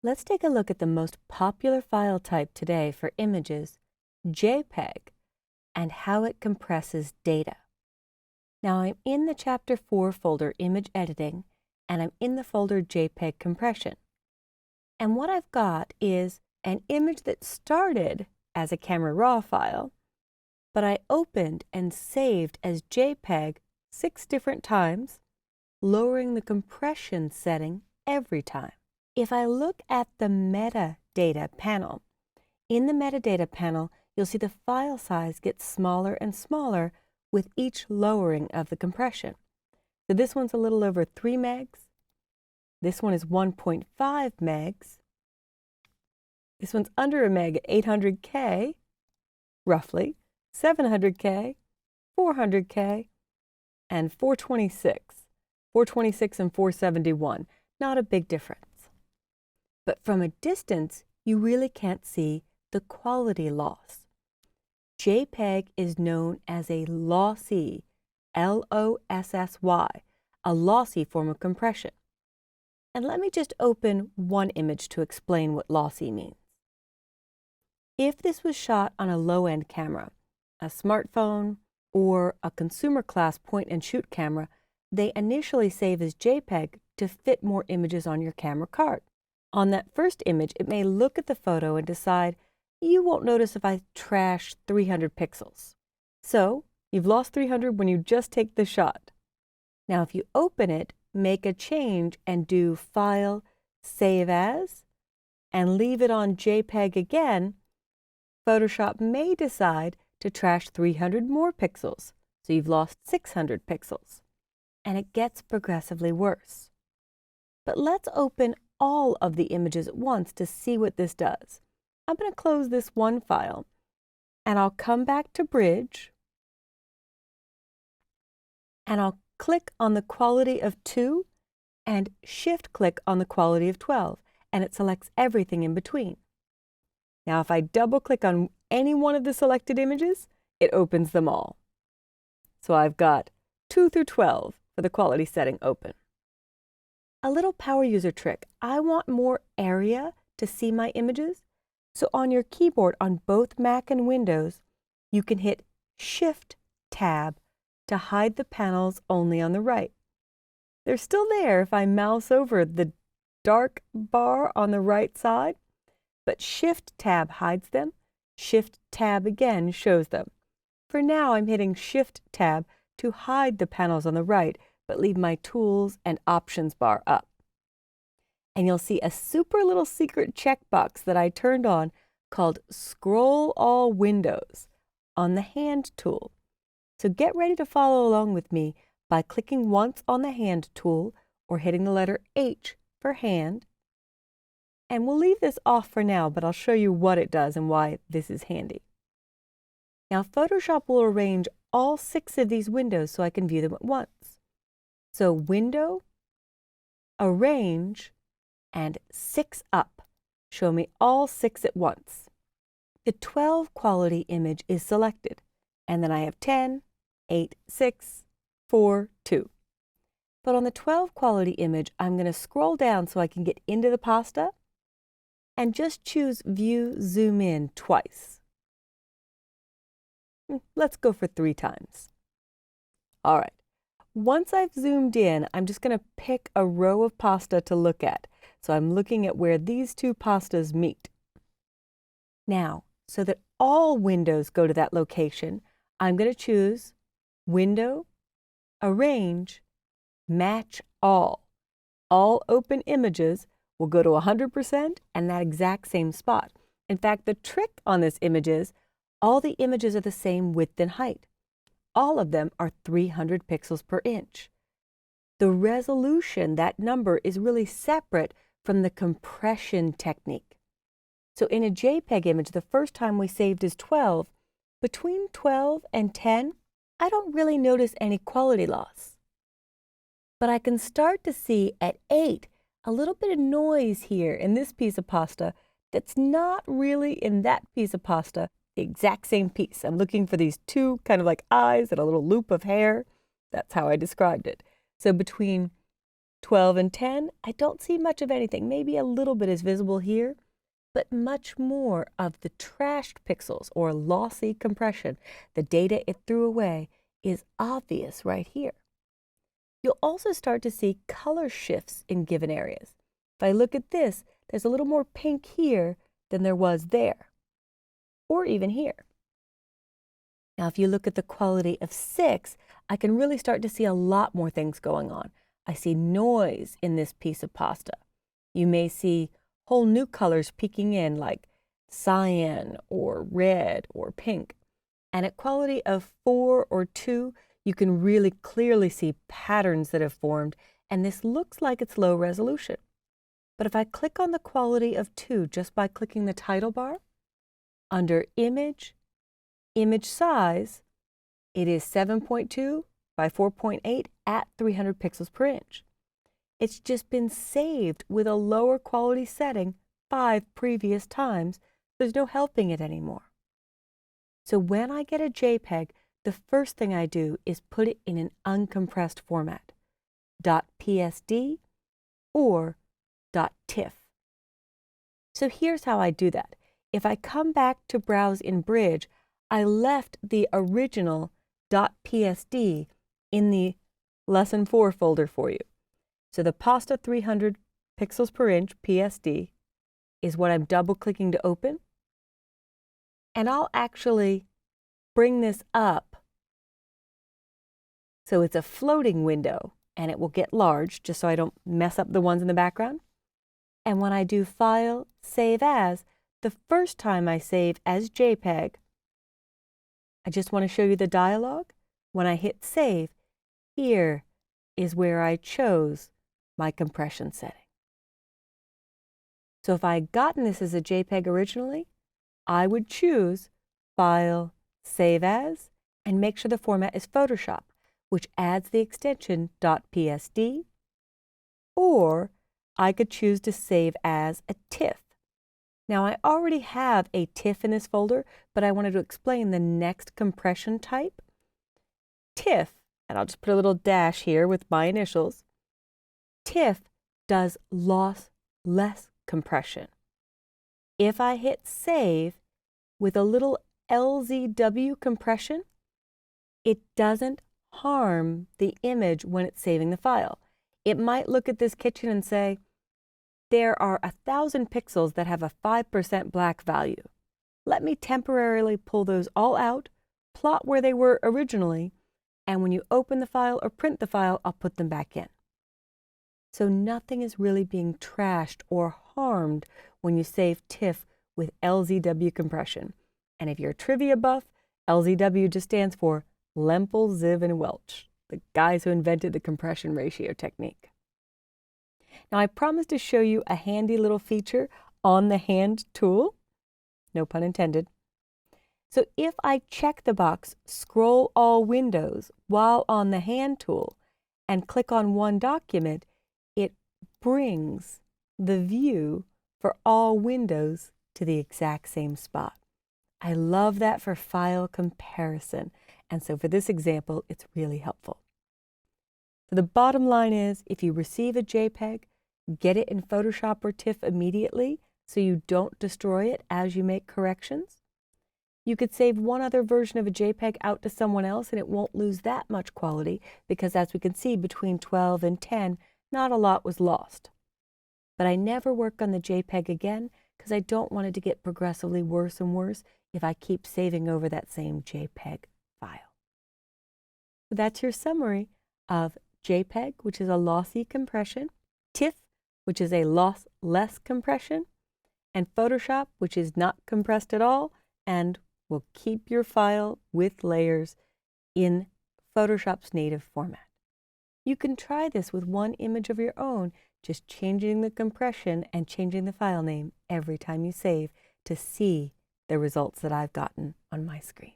Let's take a look at the most popular file type today for images, JPEG, and how it compresses data. Now I'm in the Chapter 4 folder Image Editing, and I'm in the folder JPEG Compression. And what I've got is an image that started as a camera raw file, but I opened and saved as JPEG 6 different times, lowering the compression setting every time. If I look at the metadata panel, in the metadata panel, you'll see the file size gets smaller and smaller with each lowering of the compression. So this one's a little over 3 megs. This one is 1.5 megs. This one's under a meg at 800K, roughly, 700K, 400K, and 426. 426 and 471, not a big difference. But from a distance, you really can't see the quality loss. JPEG is known as a lossy, L-O-S-S-Y, a lossy form of compression. And let me just open one image to explain what lossy means. If this was shot on a low-end camera, a smartphone, or a consumer class point-and-shoot camera, they initially save as JPEG to fit more images on your camera card. On that first image, it may look at the photo and decide, you won't notice if I trash 300 pixels. So, you've lost 300 when you just take the shot. Now, if you open it, make a change and do File, Save As, and leave it on JPEG again, Photoshop may decide to trash 300 more pixels, so you've lost 600 pixels. And it gets progressively worse. But let's open all of the images at once to see what this does. I'm going to close this one file, and I'll come back to Bridge, and I'll click on the quality of 2 and shift-click on the quality of 12, and it selects everything in between. Now, if I double-click on any one of the selected images, it opens them all. So I've got 2 through 12 for the quality setting open. A little power user trick. I want more area to see my images. So on your keyboard on both Mac and Windows, you can hit Shift-Tab to hide the panels only on the right. They're still there if I mouse over the dark bar on the right side, but Shift-Tab hides them. Shift-Tab again shows them. For now, I'm hitting Shift-Tab to hide the panels on the right, but leave my Tools and Options bar up. And you'll see a super little secret checkbox that I turned on called Scroll All Windows on the Hand tool. So get ready to follow along with me by clicking once on the Hand tool or hitting the letter H for Hand. And we'll leave this off for now, but I'll show you what it does and why this is handy. Now Photoshop will arrange all 6 of these windows so I can view them at once. So Window, Arrange, and 6 up show me all 6 at once. The 12 quality image is selected, and then I have 10, 8, 6, 4, 2. But on the 12 quality image, I'm going to scroll down so I can get into the pasta and just choose View Zoom In twice. Let's go for 3 times. All right. Once I've zoomed in, I'm just going to pick a row of pasta to look at. So I'm looking at where these 2 pastas meet. Now, so that all windows go to that location, I'm going to choose Window, Arrange, Match All. All open images will go to 100% and that exact same spot. In fact, the trick on this image is all the images are the same width and height. All of them are 300 pixels per inch. The resolution, that number, is really separate from the compression technique. So in a JPEG image, the first time we saved is 12. Between 12 and 10, I don't really notice any quality loss. But I can start to see at 8 a little bit of noise here in this piece of pasta that's not really in that piece of pasta, the exact same piece. I'm looking for these 2 kind of like eyes and a little loop of hair. That's how I described it. So between 12 and 10, I don't see much of anything. Maybe a little bit is visible here, but much more of the trashed pixels or lossy compression, the data it threw away, is obvious right here. You'll also start to see color shifts in given areas. If I look at this, there's a little more pink here than there was there, or even here. Now, if you look at the quality of 6, I can really start to see a lot more things going on. I see noise in this piece of pasta. You may see whole new colors peeking in like cyan or red or pink. And at quality of 4 or 2, you can really clearly see patterns that have formed, and this looks like it's low resolution. But if I click on the quality of 2 just by clicking the title bar, under Image, Image Size, it is 7.2 by 4.8 at 300 pixels per inch. It's just been saved with a lower quality setting 5 previous times. There's no helping it anymore. So when I get a JPEG, the first thing I do is put it in an uncompressed format, .psd or .tiff. So here's how I do that. If I come back to Browse in Bridge, I left the original .psd in the Lesson 4 folder for you. So the Pasta 300 pixels per inch PSD is what I'm double-clicking to open. And I'll actually bring this up so it's a floating window, and it will get large just so I don't mess up the ones in the background. And when I do File, Save As, the first time I save as JPEG, I just want to show you the dialog. When I hit Save, here is where I chose my compression setting. So if I had gotten this as a JPEG originally, I would choose File, Save As, and make sure the format is Photoshop, which adds the extension .psd, or I could choose to save as a TIFF. Now I already have a TIFF in this folder, but I wanted to explain the next compression type. TIFF, and I'll just put a little dash here with my initials, TIFF does lossless compression. If I hit Save with a little LZW compression, it doesn't harm the image when it's saving the file. It might look at this kitchen and say, there are 1,000 pixels that have a 5% black value. Let me temporarily pull those all out, plot where they were originally, and when you open the file or print the file, I'll put them back in. So nothing is really being trashed or harmed when you save TIFF with LZW compression. And if you're a trivia buff, LZW just stands for Lempel, Ziv, and Welch, the guys who invented the compression ratio technique. Now I promised to show you a handy little feature on the hand tool, no pun intended. So if I check the box Scroll All Windows while on the hand tool and click on one document, it brings the view for all windows to the exact same spot. I love that for file comparison, and so for this example, it's really helpful. So the bottom line is, if you receive a JPEG, get it in Photoshop or TIFF immediately so you don't destroy it as you make corrections. You could save one other version of a JPEG out to someone else and it won't lose that much quality because, as we can see, between 12 and 10, not a lot was lost. But I never work on the JPEG again because I don't want it to get progressively worse and worse if I keep saving over that same JPEG file. So that's your summary of JPEG, which is a lossy compression, TIFF, which is a lossless compression, and Photoshop, which is not compressed at all and will keep your file with layers in Photoshop's native format. You can try this with one image of your own, just changing the compression and changing the file name every time you save to see the results that I've gotten on my screen.